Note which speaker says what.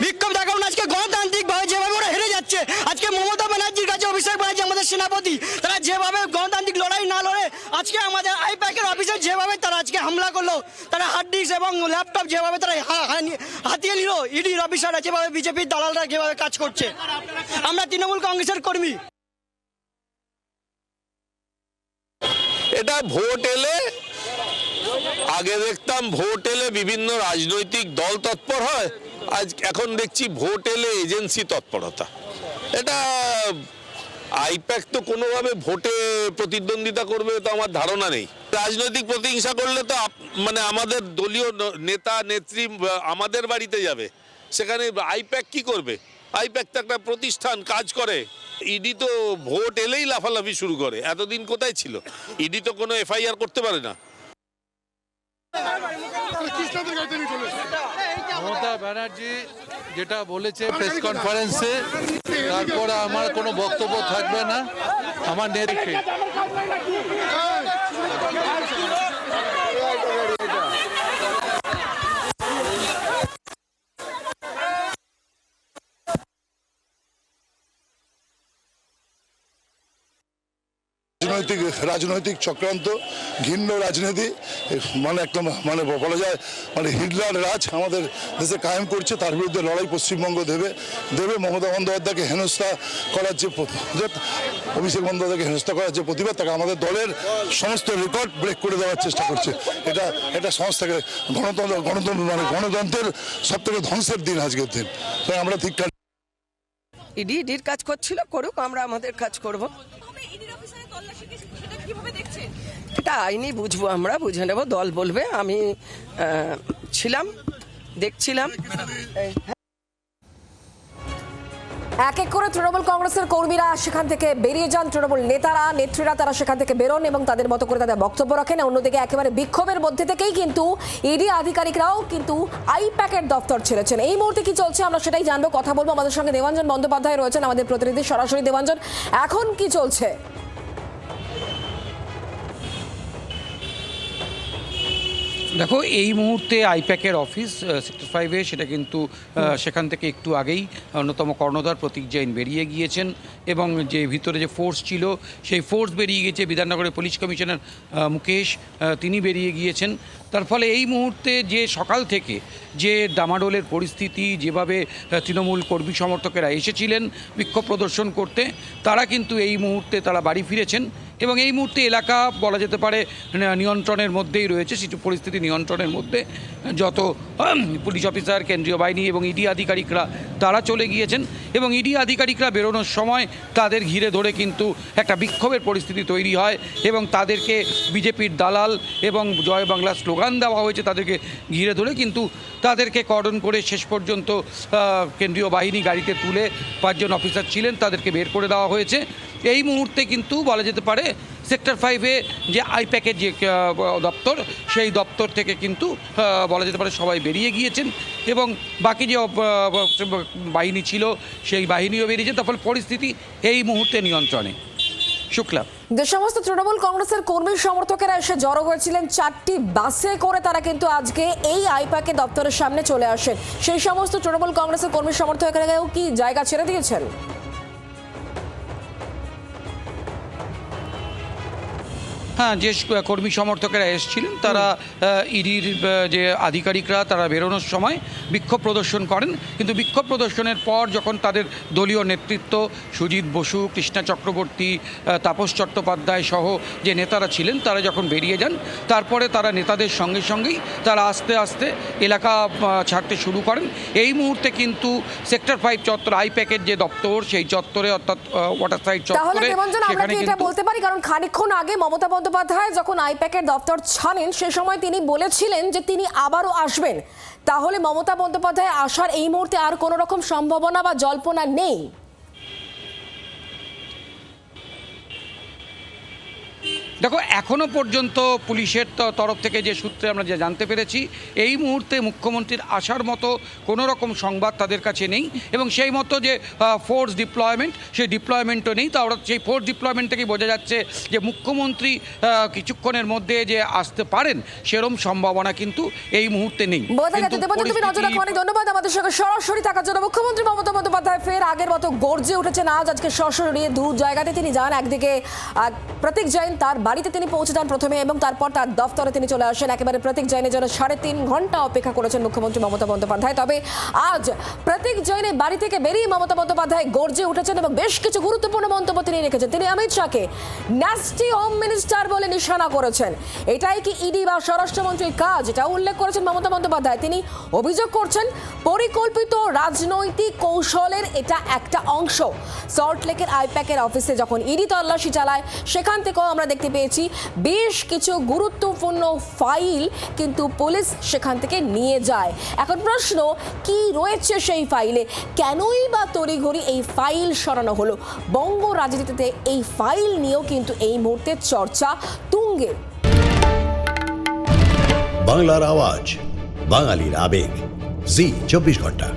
Speaker 1: বিক্ষোভ দেখাবো না। আজকে গণতান্ত্রিকভাবে যেভাবে ওরা হেরে যাচ্ছে, আজকে মমতা ব্যানার্জির কাছে অভিষেক ব্যানার্জি আমাদের সেনাপতি, তারা যেভাবে গণতান্ত্রিক লড়াই না লড়ে আজকে আমাদের আইপ্যাকের অফিসে যেভাবে তারা আজকে হামলা করলো, তারা হার্ড ডিস্ক এবং ল্যাপটপ যেভাবে তারা হাতিয়ে নিল, ইডির অফিসাররা যেভাবে, বিজেপির দালালরা যেভাবে কাজ করছে। আমরা তৃণমূল কংগ্রেসের কর্মী।
Speaker 2: এটা ভোট এলে, আগে দেখতাম ভোট এলে বিভিন্ন রাজনৈতিক দল তৎপর হয়, আজ এখন দেখছি ভোট এলে এজেন্সি তৎপরতা। এটা আইপ্যাক তো কোনোভাবে ভোটে প্রতিদ্বন্দ্বিতা করবে তো আমার ধারণা নেই। রাজনৈতিক প্রতিহিংসা করলে তো মানে আমাদের দলীয় নেতা নেত্রী আমাদের বাড়িতে যাবে, সেখানে আইপ্যাক কি করবে? আইপ্যাক তো একটা প্রতিষ্ঠান, কাজ করে। ইডি তো ভোট এলেই লাফালাফি শুরু করে, এতদিন কোথায় ছিল? ইডি তো কোনো এফআইআর করতে পারে না।
Speaker 3: মমতা ব্যানার্জি যেটা বলেছে প্রেস কনফারেন্সে, তারপরে আমার কোনো বক্তব্য থাকবে না। আমার নেত্রী
Speaker 4: রাজনৈতিক চক্রান্ত, ঘৃণ্য রাজনীতি, মানে একটা মানে বলা যায় মানে হিটলার রাজ আমাদের দেশে কায়েম করছে। তার বিরুদ্ধে লড়াই পশ্চিমবঙ্গ দেবে। মমতা বন্দ্যোপাধ্যায়কে হেনস্থা করার যে অভিষেক বন্দ্যোপাধ্যায়কে হেনস্থা করার যে প্রতিবাদ, তাকে আমাদের দলের সমস্ত রেকর্ড ব্রেক করে দেওয়ার চেষ্টা করছে। এটা সংস্থাকে গণতন্ত্র মানে গণতন্ত্রের সব থেকে ধ্বংসের দিন আজকের দিন। তাই আমরা ঠিক
Speaker 5: ইডির কাজ করছিল, করুক, আমরা আমাদের কাজ করব। এটা আইনি বুঝবো, আমরা বুঝে নেব, দল বলবে। আমি ছিলাম, দেখছিলাম।
Speaker 6: এক এক করে তৃণমূল কংগ্রেসের কর্মীরা সেখান থেকে বেরিয়ে যান, তৃণমূল নেতারা নেত্রীরা তারা সেখান থেকে বেরোন এবং তাদের মতো করে তাদের বক্তব্য রাখেন। অন্যদিকে একেবারে বিক্ষোভের মধ্যে থেকেই কিন্তু ইডি আধিকারিকরাও কিন্তু আইপ্যাকের দপ্তর ছেড়েছেন। এই মুহূর্তে কি চলছে আমরা সেটাই জানবো, কথা বলবো। আমাদের সঙ্গে দেবাঞ্জন বন্দ্যোপাধ্যায় রয়েছেন, আমাদের প্রতিনিধি। সরাসরি দেবাঞ্জন, এখন কি চলছে?
Speaker 7: দেখো, এই মুহূর্তে আইপ্যাকের অফিস সেক্টর 5-এ, সেটা কিন্তু সেখান থেকে একটু আগেই অন্যতম কর্ণধার প্রতীক জৈন বেরিয়ে গিয়েছেন এবং যে ভিতরে যে ফোর্স ছিল সেই ফোর্স বেরিয়ে গিয়েছে। বিধাননগরের পুলিশ কমিশনার মুকেশ, তিনি বেরিয়ে গিয়েছেন। তার ফলে এই মুহূর্তে যে সকাল থেকে যে ডামাডোলের পরিস্থিতি, যেভাবে তৃণমূল কর্মী সমর্থকেরা এসেছিলেন বিক্ষোভ প্রদর্শন করতে, তারা কিন্তু এই মুহূর্তে তারা বাড়ি ফিরেছেন এবং এই মুহূর্তে এলাকা বলা যেতে পারে নিয়ন্ত্রণের মধ্যেই রয়েছে। কিছু পরিস্থিতি নিয়ন্ত্রণের মধ্যে, যত পুলিশ অফিসার, কেন্দ্রীয় বাহিনী এবং ইডি আধিকারিকরা তারা চলে গিয়েছেন এবং ইডি আধিকারিকরা বেরোনোর সময় তাদের ঘিরে ধরে কিন্তু একটা বিক্ষোভের পরিস্থিতি তৈরি হয় এবং তাদেরকে বিজেপির দালাল এবং জয় বাংলা স্লোগান দেওয়া হয়েছে। তাদেরকে ঘিরে ধরে কিন্তু তাদেরকে কর্ডন করে শেষ পর্যন্ত কেন্দ্রীয় বাহিনী গাড়িতে তুলে 5 জন অফিসার ছিলেন তাদেরকে বের করে দেওয়া হয়েছে। এই মুহূর্তে কিন্তু বলা যেতে পারে সেক্টর 5-এ যে আইপ্যাকের যে দপ্তর, সেই দপ্তর থেকে কিন্তু বলা যেতে পারে সবাই বেরিয়ে গিয়েছেন এবং বাকি যে বাহিনী ছিল সেই বাহিনীও বেরিয়েছে। তার ফলে পরিস্থিতি এই মুহূর্তে নিয়ন্ত্রণে। শুক্লা,
Speaker 6: যে সমস্ত তৃণমূল কংগ্রেসের কর্মী সমর্থকেরা এসে জড়ো হয়েছিলেন 4টি বাসে করে, তারা কিন্তু আজকে এই আইপ্যাকের দপ্তরের সামনে চলে আসেন। সেই সমস্ত তৃণমূল কংগ্রেসের কর্মী সমর্থকেরাও কি জায়গা ছেড়ে দিয়েছেন?
Speaker 7: হ্যাঁ, যে কর্মী সমর্থকেরা এসেছিলেন তারা ইডির যে আধিকারিকরা তারা বেরোনোর সময় বিক্ষোভ প্রদর্শন করেন, কিন্তু বিক্ষোভ প্রদর্শনের পর যখন তাদের দলীয় নেতৃত্ব সুজিত বসু, কৃষ্ণা চক্রবর্তী, তাপস চট্টোপাধ্যায় সহ যে নেতারা ছিলেন তারা যখন বেরিয়ে যান, তারপরে তারা নেতাদের সঙ্গে সঙ্গেই তারা আস্তে আস্তে এলাকা ছাড়তে শুরু করেন। এই মুহূর্তে কিন্তু সেক্টর 5 চত্বর আইপ্যাকের যে দপ্তর, সেই চত্বরে অর্থাৎ ওয়াটার সাইড চত্বরে,
Speaker 6: সেখানে কিন্তু বলতে পারি, কারণ খানিকক্ষণ আগে মমতা বন্দ্যোপাধ্যায় যখন আইপ্যাকের দপ্তর ছাড়েন সে সময় তিনি বলেছিলেন যে তিনি আবারও আসবেন। তাহলে মমতা বন্দ্যোপাধ্যায় আসার এই মুহূর্তে আর কোনো রকম সম্ভাবনা বা জল্পনা নেই?
Speaker 7: দেখো এখনো পর্যন্ত পুলিশের তরফ থেকে যে সূত্রে আমরা যে জানতে পেরেছি, এই মুহূর্তে মুখ্যমন্ত্রীর আসার মতো কোনো রকম সংবাদ তাদের কাছে নেই এবং সেই মতো যে ফোর্স ডিপ্লয়মেন্ট, সেই ডিপ্লয়মেন্টও নেই। তো আমরা সেই ফোর্স ডিপ্লয়মেন্ট থেকেই বোঝা যাচ্ছে যে মুখ্যমন্ত্রী কিছুক্ষণের মধ্যে যে আসতে পারেন সেরকম সম্ভাবনা কিন্তু এই মুহূর্তে নেই।
Speaker 6: তুমি নজর রাখো, অনেক ধন্যবাদ আমাদের সঙ্গে সরাসরি থাকার জন্য। মুখ্যমন্ত্রী মমতা বন্দ্যোপাধ্যায় ফের আগের মতো গর্জে উঠেছেন আজকে সরাসরি দু জায়গাতে তিনি যান। একদিকে প্রতীক জৈন তার বাড়িতে তিনি পৌঁছে যান প্রথমে এবং তারপর তার দফতরে তিনি চলে আসেন। একেবারে প্রতীক জৈনের জন্য 3.5 ঘন্টা অপেক্ষা করেছেন মুখ্যমন্ত্রী মমতা বন্দ্যোপাধ্যায়। তবে আজ প্রতীক জৈনের বাড়ি থেকে বেরিয়ে মমতা বন্দ্যোপাধ্যায় গর্জে উঠেছেন এবং বেশ কিছু গুরুত্বপূর্ণ মন্তব্য তিনি রেখেছেন। তিনি অমিত শাহকে ন্যাস্টি হোম মিনিস্টার বলে নিশানা করেছেন। এটাই কি ইডি বা স্বরাষ্ট্রমন্ত্রীর কাজ, এটা উল্লেখ করেছেন মমতা বন্দ্যোপাধ্যায়। তিনি অভিযোগ করছেন পরিকল্পিত রাজনৈতিক কৌশলের এটা একটা অংশ। সল্টলেকের আইপ্যাকের অফিসে যখন ইডি তল্লাশি চালায় সেখান থেকেও আমরা দেখতে পেয়েছি বেশ কিছু গুরুত্বপূর্ণ ফাইল কিন্তু পুলিশ সেখান থেকে নিয়ে যায়। এখন প্রশ্ন, কি রয়েছে সেই ফাইলে, কেনই বা তড়িঘড়ি এই ফাইল সরানো হলো? বঙ্গ রাজনীতিতে এই ফাইল নিয়েও কিন্তু এই মুহূর্তে চর্চা তুঙ্গে।
Speaker 8: বাংলার আওয়াজ, বাঙালির আবেগ, জি 24 ঘন্টা।